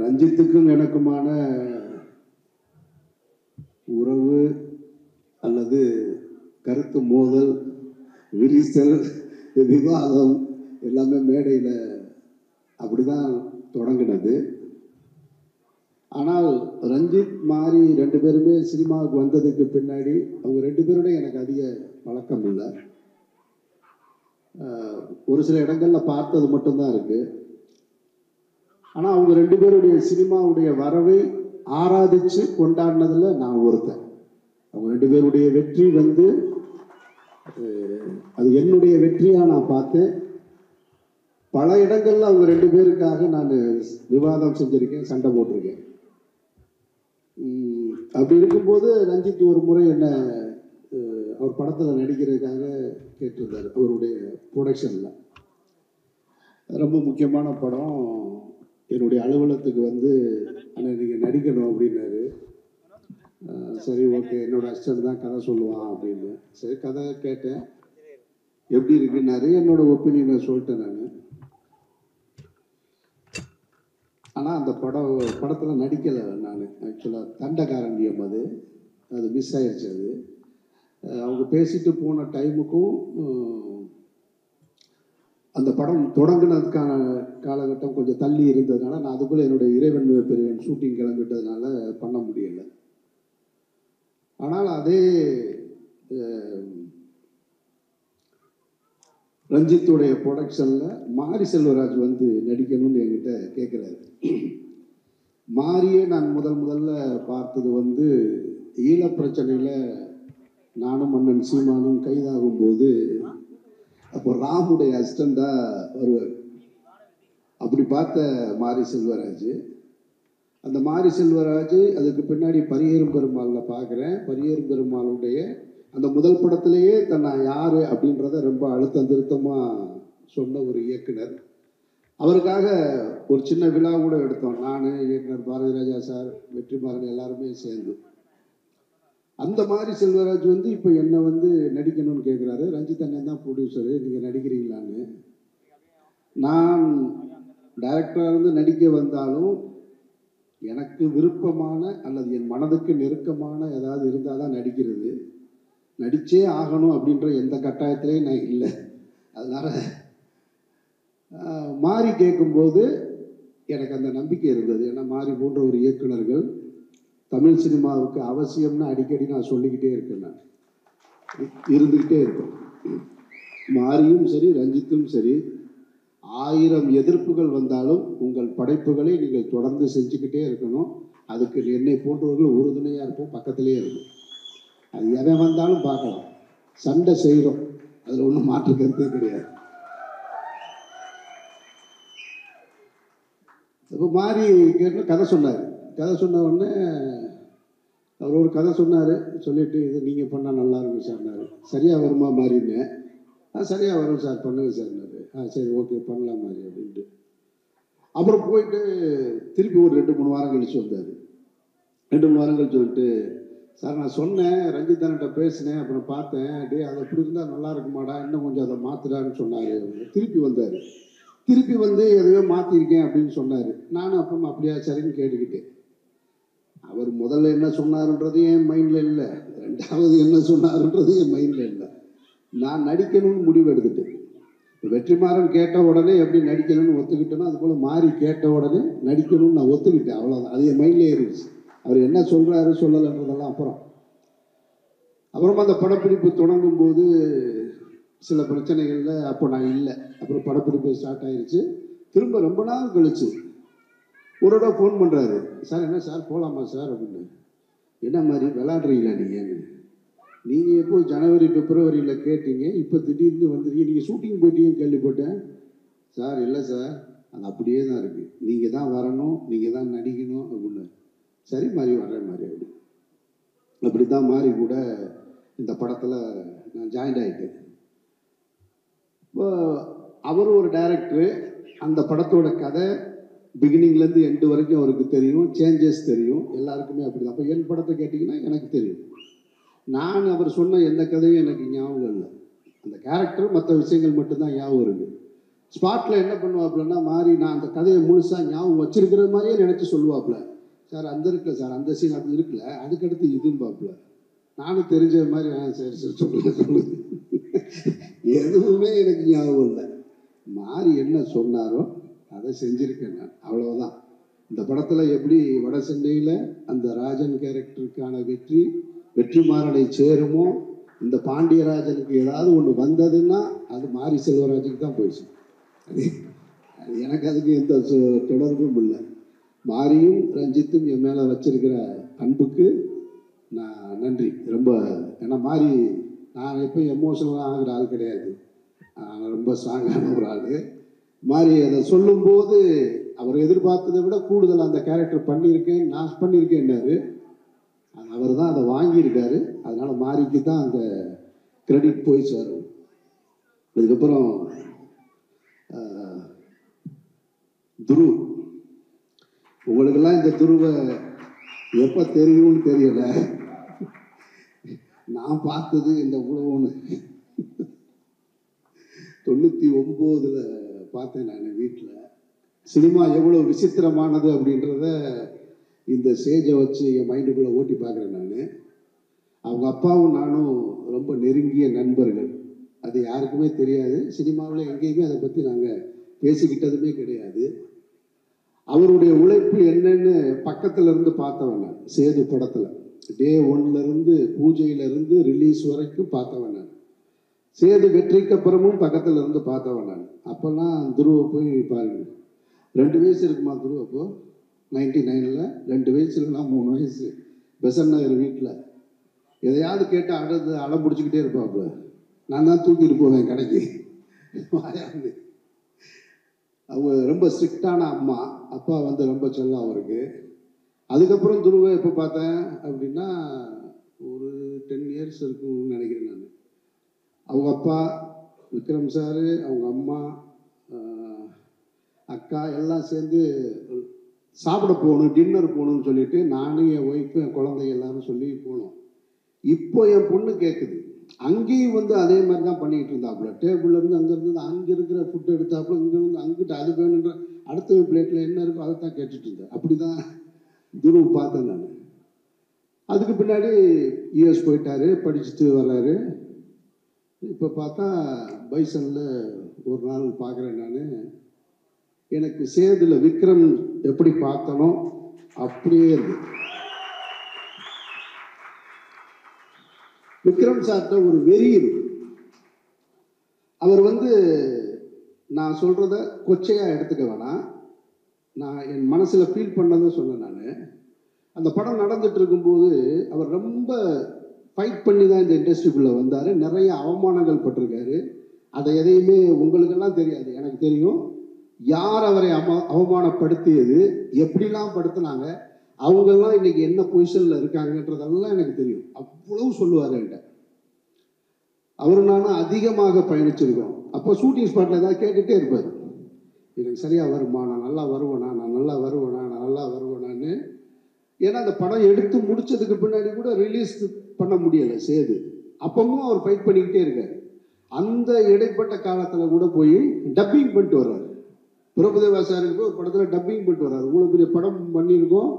ரஞ்சித்துக்கும் எனக்குமான உறவு அல்லது கருத்து மோதல், விரிசல், விவாதம் எல்லாமே மேடையில் அப்படிதான் தொடங்கினது. ஆனால் ரஞ்சித் மாரி ரெண்டு பேருமே சினிமாவுக்கு வந்ததுக்கு பின்னாடி அவங்க ரெண்டு பேரோட எனக்கு அதிக பழக்கம் இல்லை. ஒரு சில இடங்களில் பார்த்தது மட்டும்தான் இருக்கு. ஆனால் அவங்க ரெண்டு பேருடைய சினிமாவுடைய வரவை ஆராதிச்சு கொண்டாடினதுல நான் ஒருத்தன். அவங்க ரெண்டு பேருடைய வெற்றி வந்து அது என்னுடைய வெற்றியாக நான் பார்த்தேன். பல இடங்கள்ல அவங்க ரெண்டு பேருக்காக நான் விவாதம் செஞ்சிருக்கேன், சண்டை போட்டிருக்கேன். அப்படி இருக்கும்போது ரஞ்சித் ஒரு முறை என்ன அவர் படத்தில் நடிக்கிறதுக்காக கேட்டிருந்தார். அவருடைய ப்ரொடக்ஷனில் ரொம்ப முக்கியமான படம், என்னுடைய அலுவலகத்துக்கு வந்து ஆனால் நீங்கள் நடிக்கணும் அப்படின்னாரு. சரி ஓகே, என்னோட அசிஸ்டன்ட் தான் கதை சொல்லுவான் அப்படின்னு. சரி கதை கேட்டேன், எப்படி இருக்குன்னாரு. என்னோட ஒப்பீனியனை சொல்லிட்டேன் நான். ஆனால் அந்த படத்தில் நடிக்கலை நான். ஆக்சுவலாக தண்டகாரண்யம் அது மிஸ் ஆயிடுச்சு. அது அவங்க பேசிட்டு போன டைமுக்கும் அந்த படம் தொடங்கினதுக்கான காலகட்டம் கொஞ்சம் தள்ளி இருந்ததுனால நான் அதுக்குள்ளே என்னுடைய இறைவன் பெரியவன் ஷூட்டிங் கிளம்பிட்டதுனால பண்ண முடியலை. ஆனால் அதே ரஞ்சித்துடைய ப்ரொடக்ஷனில் மாரி செல்வராஜ் வந்து நடிக்கணும்னு என்கிட்ட கேட்குறாரு. மாரியே நான் முதல்ல பார்த்தது வந்து ஈழப்பிரச்சனையில் நானும் மன்னன் சீமானும் கைதாகும் போது அப்போ ராமுடைய அசிஸ்டண்டாக வருவார். அப்படி பார்த்த மாரி செல்வராஜ். அந்த மாரி செல்வராஜ் அதுக்கு பின்னாடி பரியேறும் பெருமாளில் பார்க்குறேன். பரியேறும் பெருமாளுடைய அந்த முதல் படத்திலேயே தன்னை யார் அப்படின்றத ரொம்ப அழுத்தம் திருத்தமாக சொன்ன ஒரு இயக்குனர். அவருக்காக ஒரு சின்ன விழா கூட எடுத்தோம். நான், இயக்குனர் பாரதி ராஜா சார், வெற்றிமாறன் எல்லாருமே சேர்ந்து. அந்த மாதிரி செல்வராஜ் வந்து இப்போ என்னை வந்து நடிக்கணும்னு கேட்குறாரு. ரஞ்சித் அண்ணன் தான் ப்ரொடியூசரு, நீங்கள் நடிக்கிறீங்களான்னு. நான் டைரக்டராக இருந்து நடிக்க வந்தாலும் எனக்கு விருப்பமான அல்லது என் மனதுக்கு நெருக்கமான ஏதாவது இருந்தால் தான் நடிக்கிறது. நடிச்சே ஆகணும் அப்படின்ற எந்த கட்டாயத்திலையும் நான் இல்லை. அதனால் மாறி கேட்கும்போது எனக்கு அந்த நம்பிக்கை இருந்தது. ஏன்னா மாறி போன்ற ஒரு இயக்குனர்கள் தமிழ் சினிமாவுக்கு அவசியம்னு அடிக்கடி நான் சொல்லிக்கிட்டே இருக்கேன். நான் இருந்துக்கிட்டே இருக்கேன். மாரியும் சரி, ரஞ்சித்தும் சரி, 1000 எதிர்ப்புகள் வந்தாலும் உங்கள் படைப்புகளை நீங்கள் தொடர்ந்து செஞ்சுக்கிட்டே இருக்கணும். அதுக்கு என்னை போன்றவர்கள் உறுதுணையாக இருப்போம், பக்கத்திலே இருக்கும். அது எதை வந்தாலும் பார்க்கலாம், சண்டை செய்கிறோம், அதில் ஒன்றும் மாற்று கருத்தே கிடையாது. இப்போ மாறி கேட்டு கதை சொன்னார். கதை சொன்ன உடனே அவர் ஒரு கதை சொன்னார். சொல்லிவிட்டு இது நீங்கள் பண்ணால் நல்லா இருக்கும் சார்னாரு. சரியாக வருமா மாறின்னு? சரியாக வரும் சார், பண்ணுங்க சார்னாரு. சரி ஓகே பண்ணலாம் மாறி அப்படின்ட்டு. அப்புறம் போயிட்டு திருப்பி ஒரு 2-3 வாரம் கழிச்சு வந்தார். 2-3 வாரம் கழிச்சு வந்துட்டு, சார் நான் சொன்னேன், ரஞ்சித் அண்ணன்ட்ட பேசினேன், அப்புறம் பார்த்தேன், டே அது அப்படி இருந்தால் நல்லா இருக்குமாடா, இன்னும் கொஞ்சம் அதை மாற்றுறான்னு சொன்னார். திருப்பி வந்தார். திருப்பி வந்து எதையோ மாற்றிருக்கேன் அப்படின்னு சொன்னார். நானும் அப்புறம் அப்படியா சரின்னு கேட்டுக்கிட்டேன். அவர் முதல்ல என்ன சொன்னாருன்றது என் மைண்டில் இல்லை, ரெண்டாவது என்ன சொன்னாருன்றது என் மைண்டில் இல்லை. நான் நடிக்கணும்னு முடிவு எடுத்துட்டேன். வெற்றிமாறன் கேட்ட உடனே எப்படி நடிக்கணும்னு ஒத்துக்கிட்டேனோ அது போல் மாறி கேட்ட உடனே நடிக்கணும்னு நான் ஒத்துக்கிட்டேன். அவ்வளோதான், அது என் மைண்ட்லேயே இருந்துச்சு. அவர் என்ன சொல்கிறாரு சொல்லலைன்றதெல்லாம் அப்புறமா அந்த படப்பிடிப்பு தொடங்கும் போது சில பிரச்சனைகளில் அப்போ நான் இல்லை. அப்புறம் படப்பிடிப்பு ஸ்டார்ட் ஆயிடுச்சு. திரும்ப ரொம்ப நாள் கழிச்சு ஒரு தடவை ஃபோன் பண்ணுறாரு. சார் என்ன சார் போகலாமா சார் அப்படின்னு. என்ன மாதிரி விளாட்றீங்களா நீங்கள் எப்போ ஜனவரி பிப்ரவரியில் கேட்டீங்க, இப்போ திடீர்னு வந்துருக்கீங்க, நீங்கள் ஷூட்டிங் போயிட்டீங்கன்னு கேள்விப்பட்டேன். சார் இல்லை சார், அது அப்படியே தான் இருக்குது, நீங்கள் தான் வரணும், நீங்கள் தான் நடிக்கணும் அப்படின்னு. சரி மாதிரி வர்றேன் மாதிரி அப்படி தான் மாறி கூட இந்த படத்தில் நான் ஜாயின் ஆகிட்டேன். இப்போ அவர் ஒரு டைரக்டரு. அந்த படத்தோட கதை பிகினிங்லேருந்து எண்டு வரைக்கும் அவருக்கு தெரியும், சேஞ்சஸ் தெரியும், எல்லாருக்குமே அப்படி தான். அப்போ என் படத்தை கேட்டிங்கன்னா எனக்கு தெரியும். நான் அவர் சொன்ன எந்த கதையும் எனக்கு ஞாபகம் இல்லை. அந்த கேரக்டர் மற்ற விஷயங்கள் மட்டும்தான் ஞாபகம் இருக்குது. ஸ்பாட்டில் என்ன பண்ணுவாப்புலன்னா மாறி நான் அந்த கதையை முழுசாக ஞாபகம் வச்சிருக்கிற மாதிரியே நினச்சி சொல்லுவாப்புல. சார் அந்த இருக்குல்ல சார், அந்த சீன் அது இருக்குல்ல, அதுக்கடுத்து இதும்பாப்புல. நானும் தெரிஞ்ச மாதிரி சரி சரி சொல்லுங்க எதுவுமே எனக்கு ஞாபகம் இல்லை. மாறி என்ன சொன்னாரோ அதை செஞ்சுருக்கேன் நான், அவ்வளோதான். இந்த படத்தில் எப்படி வட சென்னையில் அந்த ராஜன் கேரக்டருக்கான வெற்றிமாறனை சேருமோ, இந்த பாண்டியராஜனுக்கு ஏதாவது ஒன்று வந்ததுன்னா அது மாரி செல்வராஜுக்கு தான் போயிடுச்சு. அது எனக்கு அதுக்கு எந்த தொடர்பும் இல்லை. மாரியும் ரஞ்சித்தும் என் மேலே வச்சிருக்கிற அன்புக்கு நான் நன்றி ரொம்ப. ஏன்னா மாறி நான் எப்போ எமோஷனலாக ஆகிற ஆள் கிடையாது, நான் ரொம்ப ஸ்ட்ராங்கான ஒரு ஆள். மாறி அதை சொல்லும்போது அவர் எதிர்பார்த்ததை விட கூடுதல் அந்த கேரக்டர் பண்ணியிருக்கேன், நான் பண்ணியிருக்கேன்னாரு. அவர் தான் அதை வாங்கியிருக்காரு. அதனால் மாரிக்கு தான் அந்த கிரெடிட் போய் சேரும். அதுக்கப்புறம் துரு, உங்களுக்கெல்லாம் இந்த துருவை எப்போ தெரியும்னு தெரியல. நான் பார்த்தது இந்த உலகம்னு 99 பார்த்தேன் நான் வீட்டில். சினிமா எவ்வளோ விசித்திரமானது அப்படின்றத இந்த ஸ்டேஜை வச்சு என் மைண்டுக்குள்ளே ஓட்டி பார்க்குறேன் நான். அவங்க அப்பாவும் நானும் ரொம்ப நெருங்கிய நண்பர்கள். அது யாருக்குமே தெரியாது, சினிமாவில் எங்கேயுமே அதை பற்றி நாங்கள் பேசிக்கிட்டதுமே கிடையாது. அவருடைய உழைப்பு என்னன்னு பக்கத்தில் இருந்து பார்த்தவன் நான். சேது படத்தில் டே 1லேருந்து பூஜையிலேருந்து ரிலீஸ் வரைக்கும் பார்த்தவன் நான். சேது வெற்றிக்கு அப்புறமும் பக்கத்தில் இருந்து பார்த்தவன் நான். அப்போல்லாம் துருவை போய் பாருங்க, 2 வயசு இருக்குமா துருவ அப்போ 99ல் 2 வயசு இல்லைனா 3 வயசு. பெசன் நகர் வீட்டில் எதையாவது கேட்டால் அடம் பிடிச்சிக்கிட்டே இருப்பாப்புல. நான் தான் தூக்கிட்டு போவேன் கடைக்கு வாயாந்து. அவங்க ரொம்ப ஸ்ட்ரிக்டான அம்மா, அப்பா வந்து ரொம்ப செல்லம் அவருக்கு. அதுக்கப்புறம் துருவை எப்போ பார்த்தேன் அப்படின்னா ஒரு 10 இயர்ஸ் இருக்குன்னு நினைக்கிறேன் நான். அவங்க அப்பா விக்ரம் சார், அவங்க அம்மா, அக்கா எல்லாம் சேர்ந்து சாப்பிட போகணும், டின்னர் போகணும்னு சொல்லிட்டு நானும் என் ஒய்ஃபு என் குழந்தை எல்லாரும் சொல்லி போனோம். இப்போ என் பொண்ணு கேட்குது, அங்கேயும் வந்து அதே மாதிரி தான் பண்ணிக்கிட்டு இருந்தாப்புல. டேபிள்லேருந்து அங்கேருந்து அங்கே இருக்கிற ஃபுட்டு எடுத்தாப்புல, இங்கேருந்து அங்கிட்ட அது வேணுன்ற அடுத்த பிளேட்டில் என்ன இருக்கோ அதை தான் கேட்டுட்டு இருந்தேன். அப்படி தான் துரு பார்த்தேன் நான். அதுக்கு பின்னாடி யூஎஸ் போயிட்டாரு, படிச்சுட்டு வர்றாரு. இப்போ பார்த்தா பைசனில் ஒரு நாள் பார்க்குறேன் நான். எனக்கு சேதுல விக்ரம் எப்படி பார்த்தனோ அப்படியே இருக்கு. விக்ரம் சார்ட்ட ஒரு வெறி இருக்கு. அவர் வந்து நான் சொல்கிறத கொச்சையாக எடுத்துக்க வேணாம், நான் என் மனசில் ஃபீல் பண்ணதை சொன்னேன் நான். அந்த படம் நடந்துட்டு இருக்கும்போது அவர் ரொம்ப ஃபைட் பண்ணி தான் இந்த இண்டஸ்ட்ரிக்குள்ளே வந்தார். நிறைய அவமானங்கள் பட்டிருக்காரு. அதை எதையுமே உங்களுக்கெல்லாம் தெரியாது, எனக்கு தெரியும். யார் அவரை அவமானப்படுத்தியது, எப்படிலாம் படுத்தினாங்க, அவங்கெல்லாம் இன்னைக்கு என்ன பொசிஷனில் இருக்காங்கன்றதெல்லாம் எனக்கு தெரியும். அவ்வளவு சொல்லுவார் என்கிட்ட. அவரு நானும் அதிகமாக பயணிச்சிருக்கோம். அப்போ ஷூட்டிங் ஸ்பாட்டில் ஏதாவது கேட்டுகிட்டே இருப்பார், எனக்கு சரியாக வருமா, நான் நல்லா வருவேனா, நான் நல்லா வருவேனா, நான் நல்லா வருவேனான்னு. ஏன்னா அந்த படம் எடுத்து முடிச்சதுக்கு பின்னாடி கூட ரிலீஸ் பண்ண முடியலை சேது. அப்பவும் அவர் ஃபைட் பண்ணிக்கிட்டே இருக்கார். அந்த இடைப்பட்ட காலத்தில் கூட போய் டப்பிங் பண்ணிட்டு வர்றாரு. பிரபுதேவா சாருக்கு போய் ஒரு படத்தில் டப்பிங் பண்ணிட்டு வர்றாரு. இவ்வளோ பெரிய படம் பண்ணியிருக்கோம்,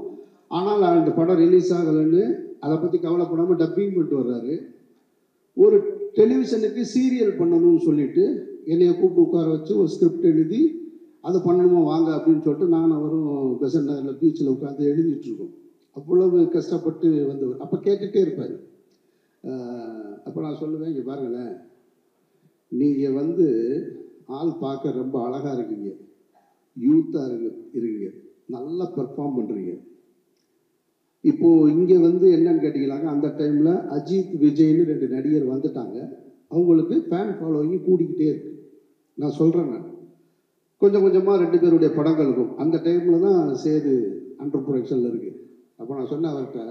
ஆனால் அந்த படம் ரிலீஸ் ஆகலைன்னு அதை பற்றி கவலைப்படாமல் டப்பிங் பண்ணிட்டு வர்றாரு. ஒரு டெலிவிஷனுக்கு சீரியல் பண்ணணும்னு சொல்லிட்டு என்னைய கூப்பிட்டு உட்கார வச்சு ஒரு ஸ்கிரிப்ட் எழுதி அதை பண்ணணுமா வாங்க அப்படின்னு சொல்லிட்டு நான் அவரும் பெசன்ட் நகரில் பீச்சில் உட்காந்து எழுதிட்டுருக்கோம். அவ்வளவு கஷ்டப்பட்டு வந்தவர். அப்போ கேட்டுகிட்டே இருப்பார். அப்போ நான் சொல்லுவேன், இங்கே பாருங்களேன், நீங்கள் வந்து ஆள் பார்க்க ரொம்ப அழகாக இருக்கீங்க, யூத்தாக இருக்கீங்க, நல்லா பெர்ஃபார்ம் பண்ணுறீங்க. இப்போது இங்கே வந்து என்னன்னு கேட்டிங்களாங்க, அந்த டைமில் அஜித் விஜய்னு 2 நடிகர் வந்துட்டாங்க. அவங்களுக்கு ஃபேன் ஃபாலோவிங் கூடிக்கிட்டே இருக்கு. நான் சொல்கிறேன், நான் கொஞ்சம் கொஞ்சமாக 2 பேருடைய படங்களுக்கும் அந்த டைமில் தான் சேது அண்டர் ப்ரொடக்ஷனில் இருக்குது. அப்போ நான் சொன்னேன் அவர்கிட்ட,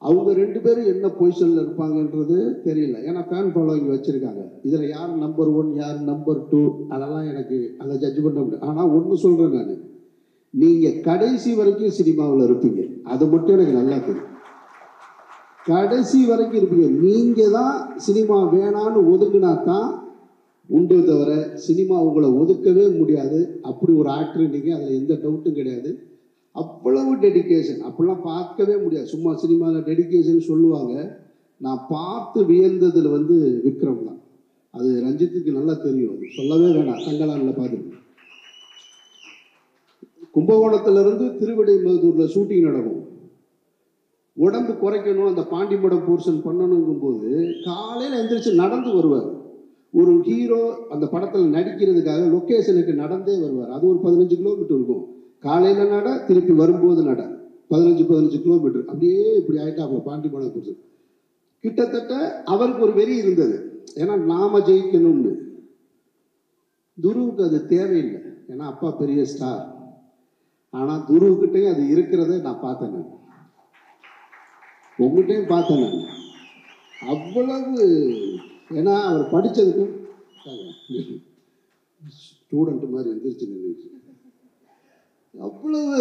அவங்க 2 பேரும் என்ன பொசிஷனில் இருப்பாங்கன்றது தெரியல, ஏன்னா ஃபேன் ஃபாலோவிங் வச்சுருக்காங்க. இதில் யார் நம்பர் 1 யார் நம்பர் 2 அதெல்லாம் எனக்கு அதை ஜட்ஜ் பண்ண முடியும். ஆனால் ஒன்று சொல்கிறேன் நான், நீங்கள் கடைசி வரைக்கும் சினிமாவில் இருப்பீங்க, அது மட்டும் எனக்கு நல்லா தெரியும். கடைசி வரைக்கும் இருப்பீங்க. நீங்கள் தான் சினிமா வேணான்னு ஒதுங்கினா தான் உண்டு தவிர சினிமா உங்களை ஒதுக்கவே முடியாது. அப்படி ஒரு ஆக்டர் நீங்கள், அதில் எந்த டவுட்டும் கிடையாது. அவ்வளவு டெடிக்கேஷன், அப்படிலாம் பார்க்கவே முடியாது. சும்மா சினிமாவில் டெடிக்கேஷன் சொல்லுவாங்க. நான் பார்த்து வியந்ததில் வந்து விக்ரம் தான். அது ரஞ்சித்துக்கு நல்லா தெரியும், அது சொல்லவே வேணாம். தங்கலானில் பார்த்துருக்கேன். கும்பகோணத்திலிருந்து திருவிடைமருதூரில் ஷூட்டிங் நடக்கும். உடம்பு குறைக்கணும், அந்த பாண்டிமடம் போர்ஷன் பண்ணணுங்கும் போது காலையில் எந்திரிச்சு நடந்து வருவார். ஒரு ஹீரோ அந்த படத்தில் நடிக்கிறதுக்காக லொக்கேஷனுக்கு நடந்தே வருவார். அது ஒரு 15 கிலோமீட்டர் இருக்கும். காலையில் நட, திருப்பி வரும்போது நட, 15 கிலோமீட்டர். அப்படியே இப்படி ஆகிட்டாப்புல பாண்டிமடம் போர்ஷன். கிட்டத்தட்ட அவருக்கு ஒரு வெறி இருந்தது, ஏன்னா நாம ஜெயிக்கணும்னு. துருவுக்கு அது தேவையில்லை, ஏன்னா அப்பா பெரிய ஸ்டார். ஆனால் துருவுக்கிட்டையும் அது இருக்கிறத நான் பார்த்தேன். நான் உங்கள்கிட்டையும் பார்த்தேன். நான் அவ்வளவு, ஏன்னா அவர் படித்ததுக்கும் ஸ்டூடெண்ட் மாதிரி எந்திரிச்சு நின்றுச்சு. அவ்வளவு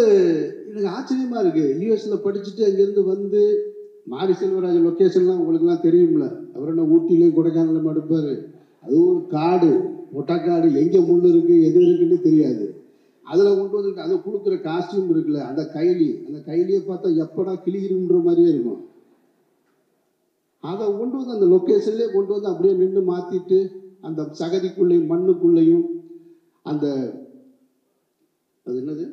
எனக்கு ஆச்சரியமாக இருக்குது. யூஎஸில் படிச்சுட்டு அங்கேருந்து வந்து மாரி செல்வராஜ் லொக்கேஷன்லாம் உங்களுக்குலாம் தெரியும்ல. அவர் என்ன ஊட்டிலையும் கொடைக்கானலும் எடுப்பார். அது ஒரு காடு, ஒட்டக்காடு, எங்கே முள் இருக்குது எது இருக்குன்னு தெரியாது. அதில் கொண்டு வந்துட்டு அதை கொடுக்குற காஸ்டியூம் இருக்குல்ல, அந்த கைலியை பார்த்தா எப்படா கிளிகிருன்ற மாதிரியே இருக்கும். அதை கொண்டு வந்து அந்த லொக்கேஷன்லேயே கொண்டு வந்து அப்படியே நின்று மாற்றிட்டு, அந்த சகதிக்குள்ளேயும் மண்ணுக்குள்ளேயும் அந்த அது என்னது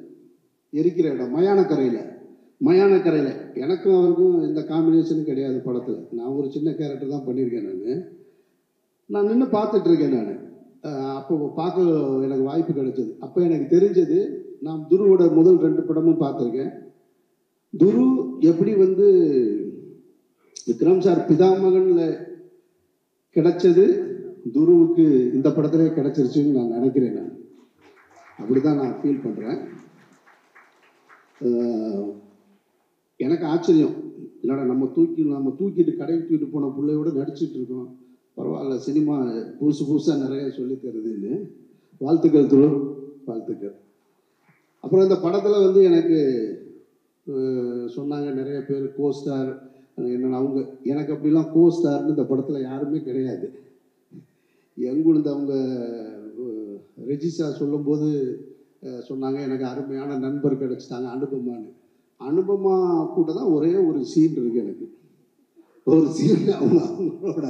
எரிக்கிற இடம் மயானக்கரையில் எனக்கும் அவருக்கும் எந்த காம்பினேஷனும் கிடையாது படத்தில். நான் ஒரு சின்ன கேரக்டர் தான் பண்ணியிருக்கேன். நான் நின்று பார்த்துட்ருக்கேன். நான் அப்போ பார்க்க எனக்கு வாய்ப்பு கிடைச்சது. அப்போ எனக்கு தெரிஞ்சது, நான் துருவோட முதல் 2 படமும் பார்த்துருக்கேன். துரு எப்படி வந்து விக்ரம் சார் பிதாமகனில் கிடைச்சது, துருவுக்கு இந்த படத்திலே கிடைச்சிருச்சுன்னு நான் நினைக்கிறேன். நான் அப்படி தான் நான் ஃபீல் பண்ணுறேன். எனக்கு ஆச்சரியம், இல்லைடா நம்ம தூக்கிட்டு கடைக்கு தூக்கிட்டு போன பிள்ளையோட நடிச்சிட்டு இருக்கோம். பரவாயில்ல, சினிமா புதுசாக நிறைய சொல்லி தருதுன்னு. வாழ்த்துக்கள் துரு, வாழ்த்துக்கள். அப்புறம் இந்த படத்தில் வந்து எனக்கு சொன்னாங்க நிறைய பேர் கோஸ்டார் என்னென்ன. அவங்க எனக்கு அப்படிலாம் கோஸ்டார்னு இந்த படத்தில் யாருமே கிடையாது. எங்குழுந்து அவங்க ரெஜிஸா சொல்லும்போது சொன்னாங்க, எனக்கு அருமையான நண்பர் கிடைச்சிட்டாங்க அனுபமா கூட தான் ஒரே ஒரு சீன் இருக்குது. எனக்கு ஒரு சீன், அவங்களோட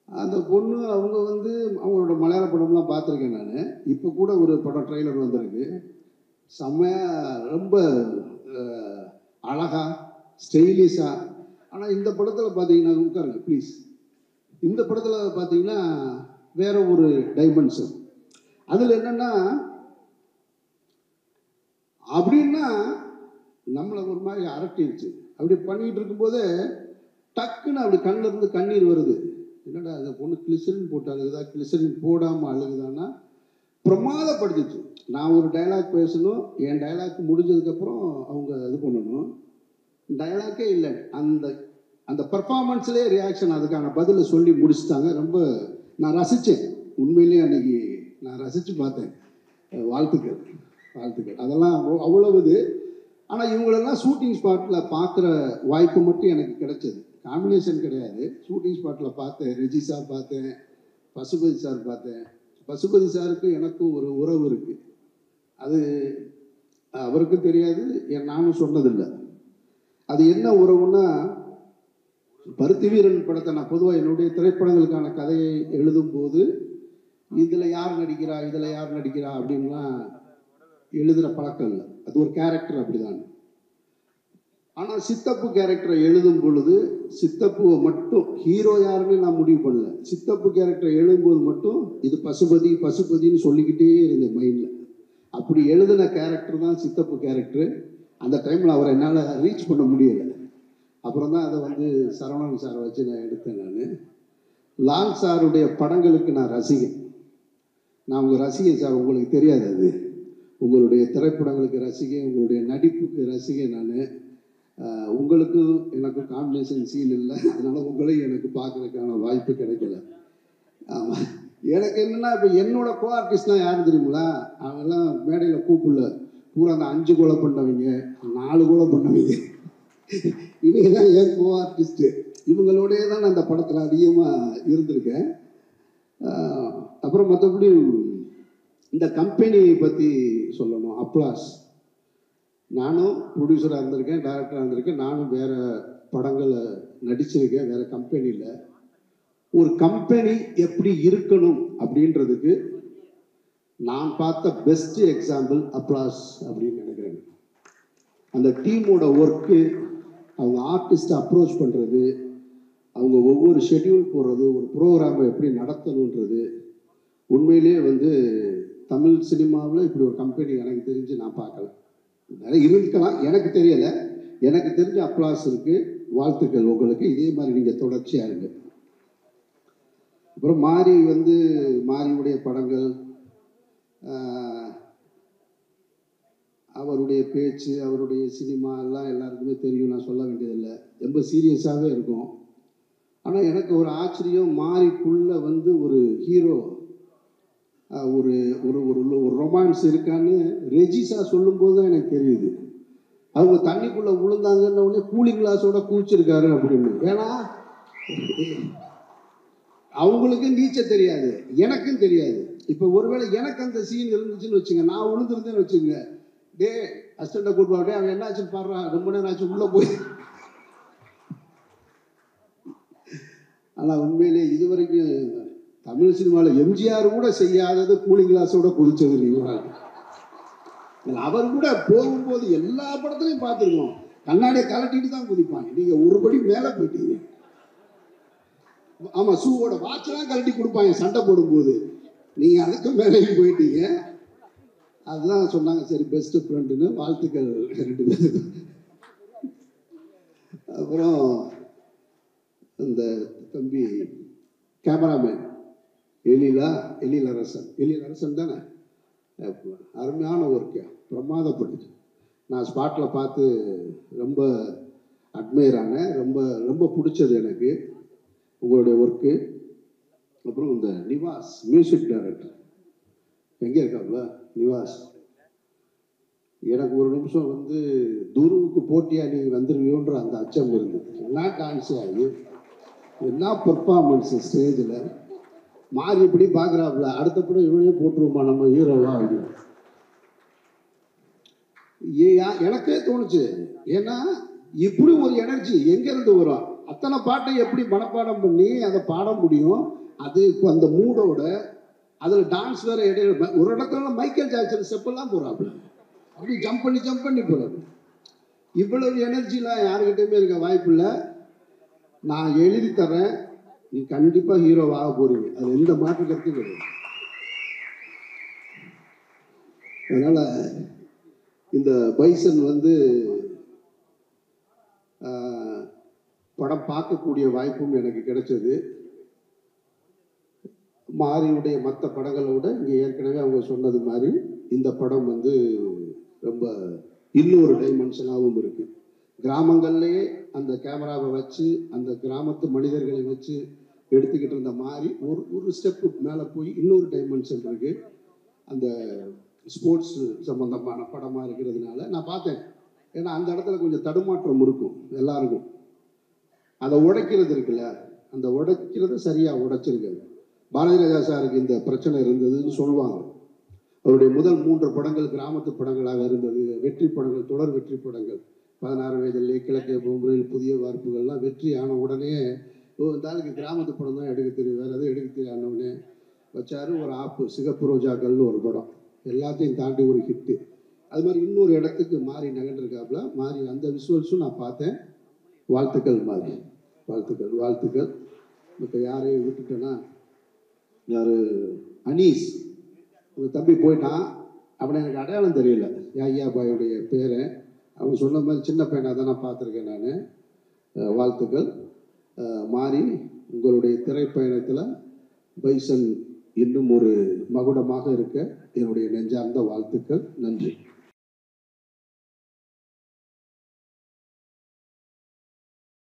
அந்த பொண்ணு, அவங்க வந்து அவங்களோட மலையாள படம்லாம் பார்த்துருக்கேன் நான். இப்போ கூட ஒரு படம் ட்ரெய்லர் வந்திருக்கு, செம்மையாக, ரொம்ப அழகா ஸ்டைலிஷாக. ஆனால் இந்த படத்தில் பார்த்தீங்கன்னா, உட்காருங்க ப்ளீஸ், இந்த படத்தில் பார்த்தீங்கன்னா வேற ஒரு டைமென்ஷன். அதில் என்னென்னா, அப்படின்னா நம்மளை ஒரு மாதிரி அரட்டிடுச்சு. அப்படி பண்ணிகிட்டு இருக்கும்போதே டக்குன்னு அப்படி கண்ணில் இருந்து கண்ணீர் வருது. என்னடா அந்த பொண்ணு கிளிசரின் போட்டு அழுகுதா, கிளிசரின் போடாமல் அழுகுதான்னா பிரமாதப்படுத்திச்சு. நான் ஒரு டைலாக் பேசணும், என் டைலாக் முடிஞ்சதுக்கப்புறம் அவங்க இது பண்ணணும். டைலாக்கே இல்லை, அந்த பர்ஃபார்மன்ஸ்லேயே ரியாக்ஷன், அதுக்கான பதிலை சொல்லி முடிச்சுட்டாங்க. ரொம்ப நான் ரசித்தேன், உண்மையிலேயே அன்றைக்கி நான் ரசித்து பார்த்தேன். வாழ்த்துக்கள். அதெல்லாம் அவ்வளவு இது. ஆனால் இவங்களெல்லாம் ஷூட்டிங் ஸ்பாட்டில் பார்க்குற வாய்ப்பு மட்டும் எனக்கு கிடைச்சது, காம்பினேஷன் கிடையாது. ஷூட்டிங் ஸ்பாட்டில் பார்த்தேன், ரெஜிஸா பார்த்தேன், பசுபதி சார் பார்த்தேன். பசுபதி சாருக்கு எனக்கும் ஒரு உறவு இருக்குது, அது அவருக்கும் தெரியாது, நானும் சொன்னதில்லை. அது என்ன உறவுன்னா, பருத்தி வீரன் படத்தை நான் பொதுவாக என்னுடைய திரைப்படங்களுக்கான கதையை எழுதும்போது இதில் யார் நடிக்கிறா அப்படின்லாம் எழுதுகிற பழக்கம் இல்லை. அது ஒரு கேரக்டர், அப்படிதான். ஆனால் சித்தப்பு கேரக்டரை எழுதும் பொழுது சித்தப்புவை மட்டும், ஹீரோ யாருன்னு நான் முடிவு பண்ணல. சித்தப்பு கேரக்டரை எழுதும்போது மட்டும் இது பசுபதின்னு சொல்லிக்கிட்டே இருந்தேன் மைண்டில். அப்படி எழுதின கேரக்டர் தான் சித்தப்பு கேரக்டர். அந்த டைமில் அவரை என்னால் ரீச் பண்ண முடியலை. அப்புறம் தான் அதை வந்து சரவணன் சாரை வச்சு நான் எடுத்தேன். நான் லால் சாருடைய படங்களுக்கு நான் ரசிகன். நான் உங்கள் ரசிகன் சார், உங்களுக்கு தெரியாது. அது உங்களுடைய திரைப்படங்களுக்கு ரசிகன், உங்களுடைய நடிப்புக்கு ரசிகன். நான் உங்களுக்கும் எனக்கும் காம்பினேஷன் சீன் இல்லை, அதனால் உங்களையும் எனக்கு பார்க்குறதுக்கான வாய்ப்பு கிடைக்கல. ஆமாம், எனக்கு என்னென்னா, இப்போ என்னோட கோ ஆர்டிஸ்ட்லாம் யாரும் தெரியுங்களா? அவங்கெல்லாம் மேடையில் கூப்பிடல, பூரா அந்த 5 கொலை பண்ணவங்க, 4 கொலை பண்ணவங்க, இவங்க தான் என் கோ ஆர்டிஸ்ட்டு. இவங்களோடய தான் நான் அந்த படத்தில் அதிகமாக இருந்திருக்கேன். அப்புறம் மற்றபடி இந்த கம்பெனியை பற்றி சொல்லணும். அப்ளாஸ், நானும் ப்ரொடியூசராக இருந்திருக்கேன், டைரக்டராக இருந்திருக்கேன், நானும் வேறு படங்களை நடிச்சிருக்கேன் வேறு கம்பெனியில். ஒரு கம்பெனி எப்படி இருக்கணும் அப்படின்றதுக்கு நான் பார்த்த பெஸ்ட் எக்ஸாம்பிள் அப்ளாஸ் அப்படின்னு நினைக்கிறேன். அந்த டீமோட ஒர்க்கு, அவங்க ஆர்டிஸ்ட்டை அப்ரோச் பண்ணுறது, அவங்க ஒவ்வொரு ஷெட்யூல் போடுறது, ஒரு ப்ரோக்ராமை எப்படி நடத்தணுன்றது, உண்மையிலேயே வந்து தமிழ் சினிமாவில் இப்படி ஒரு கம்பெனி எனக்கு தெரிஞ்சு நான் பார்க்கல. நிறைய இருக்கலாம், எனக்கு தெரியலை. எனக்கு தெரிஞ்ச அப்ளாஸ் இருக்குது. வாழ்த்துக்கள் உங்களுக்கு. இதே மாதிரி நீங்கள் தொடர்ச்சியாக இருங்க. அப்புறம் மாரி வந்து மாரியுடைய படங்கள், அவருடைய பேச்சு, அவருடைய சினிமா எல்லாம் எல்லாருக்குமே தெரியும், நான் சொல்ல வேண்டியதில்லை. ரொம்ப சீரியஸாகவே இருக்கும். ஆனால் எனக்கு ஒரு ஆச்சரியம், மாரிக்குள்ளே வந்து ஒரு ஹீரோ, ஒரு ஒரு ஒரு ரொமான்ஸ் இருக்கான்னு ரெஜிஸா சொல்லும்போது தான் எனக்கு தெரியுது. அவங்க தண்ணிக்குள்ளே விழுந்தாங்கன்னு உடனே கூலிங் கிளாஸோட கூச்சிருக்காரு அப்படின்னு. ஏன்னா அவங்களுக்கு நீச்சல் தெரியாது, எனக்கும் தெரியாது. இப்போ ஒருவேளை எனக்கு அந்த சீன் இருந்துச்சுன்னு வச்சுங்க, நான் விழுந்துருந்தேன்னு வச்சுங்க, டே அசிஸ்டண்ட்டை கூப்பிட்டு அவன் என்ன ஆச்சுன்னு பாடுறான், ரொம்ப நேரம் ஆச்சு உள்ளே போய். ஆனால் உண்மையிலே இது வரைக்கும் தமிழ் சினிமாவில் எம்ஜிஆர் கூட செய்யாதது கூலிங் கிளாஸோட குதிச்சது. நீங்கள் அவர் கூட போகும்போது எல்லா படத்துலையும் பார்த்துருக்கோம், கண்ணாடியை கலட்டிட்டு தான் குதிப்பாங்க. நீங்கள் ஒரு படி மேலே போயிட்டீங்க. ஆமாம், ஷூவோட வாட்செல்லாம் கழட்டி கொடுப்பாங்க சண்டை போடும்போது. நீங்கள் அதுக்கு மேலேயும் போயிட்டீங்க. அதுதான் சொன்னாங்க, சரி பெஸ்ட் ஃப்ரெண்டுன்னு. வாழ்த்துக்கள் 2 பேருக்கு. அப்புறம் இந்த தம்பி கேமராமேன் எழிலரசன் தானே, அருமையான ஒர்க்கு, பிரமாதப்பட்டுச்சு. நான் ஸ்பாட்டில் பார்த்து ரொம்ப அட்மையர் ஆனேன். ரொம்ப ரொம்ப பிடிச்சது எனக்கு உங்களுடைய ஒர்க்கு. அப்புறம் இந்த நிவாஸ் மியூசிக் டைரக்டர் எங்கே இருக்காப்புல நிவாஸ், எனக்கு ஒரு நிமிஷம் வந்து துருவுக்கு போட்டியாக நீங்கள் வந்துருவியோன்ற அந்த அச்சம் இருந்தது. என்ன டான்ஸ் ஆகி, என்ன பெர்ஃபார்மன்ஸு ஸ்டேஜில். மாறி இப்படி பார்க்குறாப்புல, அடுத்த படம் இவனே போட்டுருவோமா நம்ம ஹீரோவா அப்படின்னு எனக்கே தோணுச்சு. ஏன்னா இப்படி ஒரு எனர்ஜி எங்கேருந்து வரும்? அத்தனை பாட்டை எப்படி மனப்பாடம் பண்ணி அதை பாட முடியும்? அது இப்போ அந்த மூடோட அதில் டான்ஸ் வேறு இடையில ஒரு இடத்துல மைக்கேல் ஜாக்சன் ஸ்டெப்பெல்லாம் போகிறாப்புல, அப்படி ஜம்ப் பண்ணி போகிறாரு. இவ்வளவு எனர்ஜிலாம் யாருக்கிட்டையுமே இருக்க வாய்ப்பு இல்லை. நான் எழுதி தரேன், நீ கண்டிப்பாக ஹீரோவாக போறீங்க, அது எந்த மாற்று கருத்தும் கிடையாது. அதனால் இந்த பைசன் வந்து படம் பார்க்கக்கூடிய வாய்ப்பும் எனக்கு கிடைச்சது. மாரியுடைய மற்ற படங்களை விட இங்கே ஏற்கனவே அவங்க சொன்னது மாதிரி இந்த படம் வந்து ரொம்ப இன்னொரு டைமென்ஷனாகவும் இருக்குது. கிராமங்கள்லேயே அந்த கேமராவை வச்சு அந்த கிராமத்து மனிதர்களை வச்சு எடுத்துக்கிட்டு இருந்த மாதிரி ஒரு ஸ்டெப்பு மேலே போய் இன்னொரு டைமென்ஷன் இருக்குது. அந்த ஸ்போர்ட்ஸ் சம்மந்தமான படமாக இருக்கிறதுனால நான் பார்த்தேன். ஏன்னா அந்த இடத்துல கொஞ்சம் தடுமாற்றம் இருக்கும் எல்லாருக்கும். அதை உடைக்கிறது இருக்குல்ல, அந்த உடைக்கிறத சரியாக உடைச்சிருக்காரு. பாரதி ராஜா சாருக்கு இந்த பிரச்சனை இருந்ததுன்னு சொல்லுவாங்க. அவருடைய முதல் 3 படங்கள் கிராமத்து படங்களாக இருந்தது. வெற்றி படங்கள், தொடர் வெற்றி படங்கள், 16 வயதிலே, கிழக்கே பூங்குழல், புதிய வார்ப்புகள்லாம் வெற்றி ஆன உடனே இந்த ஆளுக்கு கிராமத்து படம் தான் எடுக்க தெரியும், வேறு எதுவும் எடுக்க தெரியாதவனே வச்சாரு. ஒரு ஆப்பு சிகப்பு ரோஜாக்கள்னு ஒரு படம், எல்லாத்தையும் தாண்டி ஒரு ஹிட்டு. அது மாதிரி இன்னொரு இடத்துக்கு மாறி நகர்ந்துருக்காப்புல. மாறி அந்த விஷுவல்ஸும் நான் பார்த்தேன். வாழ்த்துக்கள் மாறி, வாழ்த்துக்கள். இப்போ யாரையும் விட்டுட்டேன்னா, யார் அனீஸ் உங்கள் தம்பி போயிட்டான், அப்படி எனக்கு அடையாளம் தெரியல ஐயா பாயுடைய பேரை. அவங்க சொன்ன மாதிரி சின்ன பையனாக தான் நான் பார்த்துருக்கேன் நான். வாழ்த்துக்கள் மாறி, உங்களுடைய திரைப்பயணத்தில் பைசன் இன்னும் ஒரு மகுடமாக இருக்க என்னுடைய நெஞ்சார்ந்த வாழ்த்துக்கள். நன்றி.